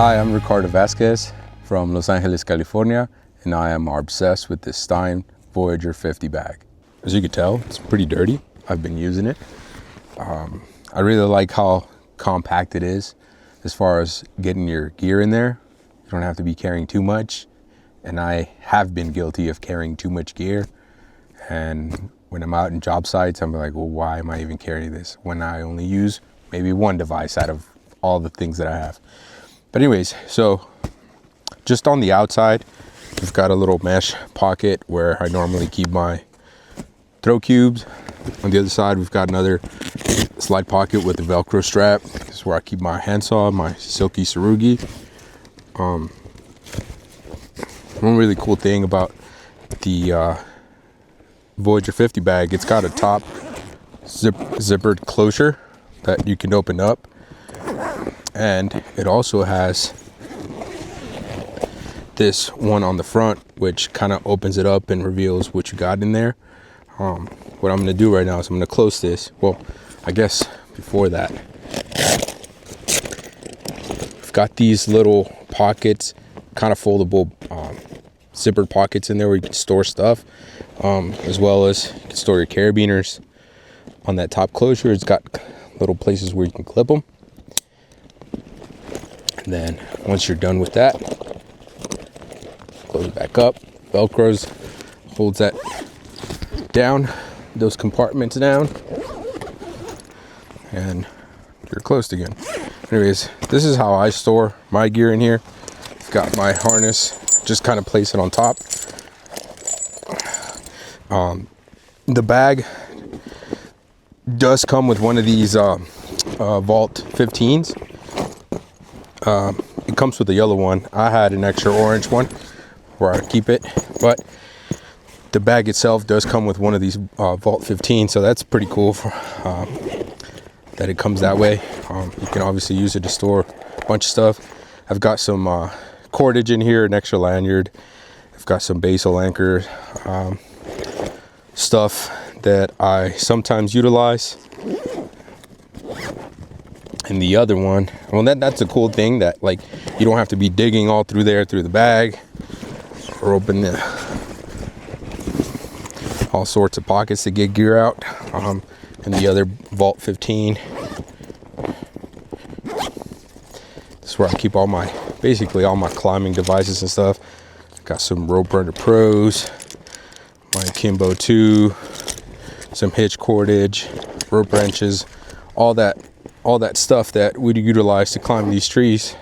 Hi, I'm Ricardo Vasquez from Los Angeles, California, and I am obsessed with this Stein Voyager 50 bag. As you can tell, it's pretty dirty. I've been using it. I really like how compact it is as far as getting your gear in there. You don't have to be carrying too much, and I have been guilty of carrying too much gear. And when I'm out in job sites, I'm like, well, why am I even carrying this when I only use maybe one device out of all the things that I have? But anyways, so just on the outside, we've got a little mesh pocket where I normally keep my throw cubes. On the other side, we've got another slide pocket with a Velcro strap. This is where I keep my handsaw, my silky tsurugi. One really cool thing about the Voyager 50 bag, it's got a top zippered closure that you can open up. And it also has this one on the front, which kind of opens it up and reveals what you got in there. What I'm going to do right now is I'm going to close this. Well, I guess before that, I've got these little pockets, kind of foldable zippered pockets in there where you can store stuff, as well as you can store your carabiners. On that top closure, it's got little places where you can clip them. And then once you're done with that, close it back up. Velcro's holds that down, those compartments down, and you're closed again. Anyways, this is how I store my gear in here. I've got my harness, just kind of place it on top. The bag does come with one of these Vault 15s. It comes with a yellow one. I had an extra orange one where I keep it, but the bag itself does come with one of these Vault 15, so that's pretty cool for, that it comes that way. You can obviously use it to store a bunch of stuff. I've got some cordage in here, an extra lanyard. I've got some basal anchor stuff that I sometimes utilize. And the other one, well, that's a cool thing that, like, you don't have to be digging all through there through the bag or open all sorts of pockets to get gear out. And the other Vault 15, this is where I keep basically all my climbing devices and stuff. Got some rope runner pros, my Kimbo 2, some hitch cordage, rope wrenches, all that stuff that we'd utilize to climb these trees.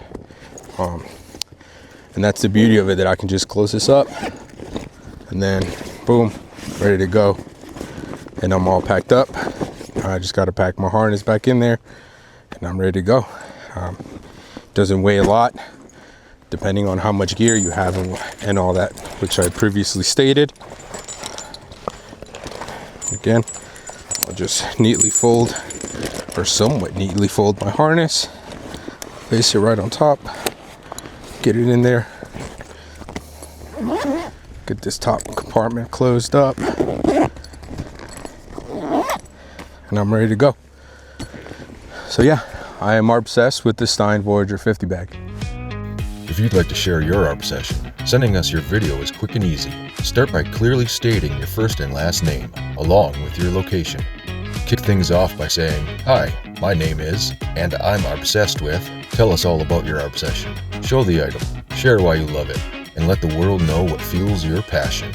And that's the beauty of it, that I can just close this up and then boom, ready to go. And I'm all packed up. I just got to pack my harness back in there and I'm ready to go. Doesn't weigh a lot depending on how much gear you have and all that, which I previously stated. Again, I'll just neatly fold, or somewhat neatly fold, my harness, place it right on top, get it in there, get this top compartment closed up, and I'm ready to go. So yeah, I am obsessed with the Stein Voyager 50 bag. If you'd like to share your Arbsession, sending us your video is quick and easy. Start by clearly stating your first and last name, along with your location. Kick things off by saying, "Hi, my name is, and I'm obsessed with." Tell us all about your Arbsession. Show the item, share why you love it, and let the world know what fuels your passion.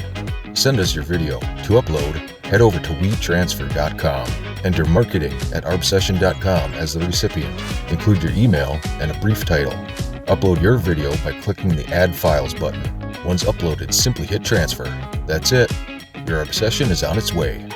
Send us your video. To upload, head over to WeTransfer.com. Enter marketing at arbsession.com as the recipient. Include your email and a brief title. Upload your video by clicking the Add Files button. Once uploaded, simply hit transfer. That's it. Your Arbsession is on its way.